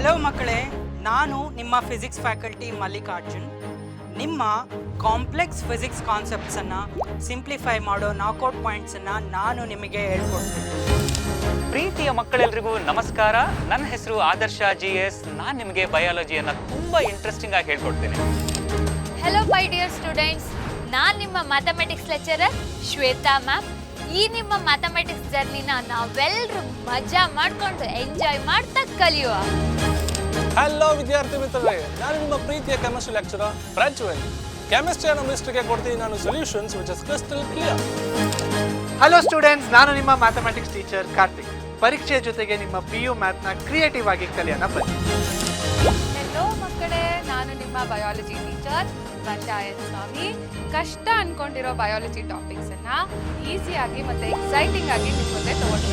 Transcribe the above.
Hello ಮಕ್ಕಳೇ, ನಾನು ನಿಮ್ಮ ಫಿಸಿಕ್ಸ್ ಫ್ಯಾಕಲ್ಟಿ ಮಲ್ಲಿಕಾರ್ಜುನ್. ನಿಮ್ಮ ಕಾಂಪ್ಲೆಕ್ಸ್ ಫಿಸಿಕ್ಸ್ ಕಾನ್ಸೆಪ್ಟ್ಸನ್ನು ಸಿಂಪ್ಲಿಫೈ ಮಾಡೋ ನಾಕೌಟ್ ಪಾಯಿಂಟ್ಸನ್ನು ನಾನು ನಿಮಗೆ ಹೇಳ್ಕೊಡ್ತೀನಿ. ಪ್ರೀತಿಯ ಮಕ್ಕಳೆಲ್ಲರಿಗೂ ನಮಸ್ಕಾರ. ನನ್ನ ಹೆಸರು ಆದರ್ಶ GS. ನಾನು ನಿಮಗೆ ಬಯಾಲಜಿಯನ್ನು ತುಂಬ ಇಂಟ್ರೆಸ್ಟಿಂಗ್ ಆಗಿ ಹೇಳ್ಕೊಡ್ತೀನಿ. ಹೆಲೋ ಮೈ ಡಿಯರ್ ಸ್ಟೂಡೆಂಟ್ಸ್, ನಾನು ನಿಮ್ಮ ಮ್ಯಾಥಮೆಟಿಕ್ಸ್ ಲೆಕ್ಚರರ್ ಶ್ವೇತಾ ಮ್ಯಾಮ್. ಈ ನಿಮ್ಮ ಮ್ಯಾಥಮೆಟಿಕ್ಸ್ ಜರ್ನಿನ ನಾವೆಲ್ಲರೂ ಮಜಾ ಮಾಡಿಕೊಂಡು ಎಂಜಾಯ್ ಮಾಡ್ತಾ ಕಲಿಯುವ. ಹಲೋ ವಿದ್ಯಾರ್ಥಿ ಮಿತ್ರರೇ, ನಾನು ನಿಮ್ಮ ಪ್ರೀತಿಯ ಕೆಮಿಸ್ಟ್ರಿ ಲೆಕ್ಚರರ್ ಪ್ರಜ್ವಲ್. ಕೆಮಿಸ್ಟ್ರಿ ಅನ್ನೋ ಮಿಸ್ಟ್ರಿಗೆ ಕೊಡ್ತೀನಿ ನಾನು solutions which is crystal clear. Hello students, ನಾನು ನಿಮ್ಮ ಮ್ಯಾಥಮೆಟಿಕ್ಸ್ ಟೀಚರ್ ಕಾರ್ತಿಕ್. ಪರೀಕ್ಷೆಯ ಜೊತೆಗೆ ನಿಮ್ಮ PU ಮ್ಯಾಥ್ನ ಕ್ರಿಯೇಟಿವ್ ಆಗಿ ಕಲಿಯೋಣ ಬನ್ನಿ. ಹೆಲೋ ಮಕ್ಕಳೇ, ನಾನು ನಿಮ್ಮ ಬಯಾಲಜಿ ಟೀಚರ್ ವಂಶಾಯನ್ ಸ್ವಾಮಿ. ಕಷ್ಟ ಅನ್ಕೊಂಡಿರೋ ಬಯಾಲಜಿ ಟಾಪಿಕ್ಸನ್ನು ಈಸಿಯಾಗಿ ಮತ್ತು ಎಕ್ಸೈಟಿಂಗ್ ಆಗಿ ನಿಮ್ಮ ಮುಂದೆ ತೊಗೊಂಡು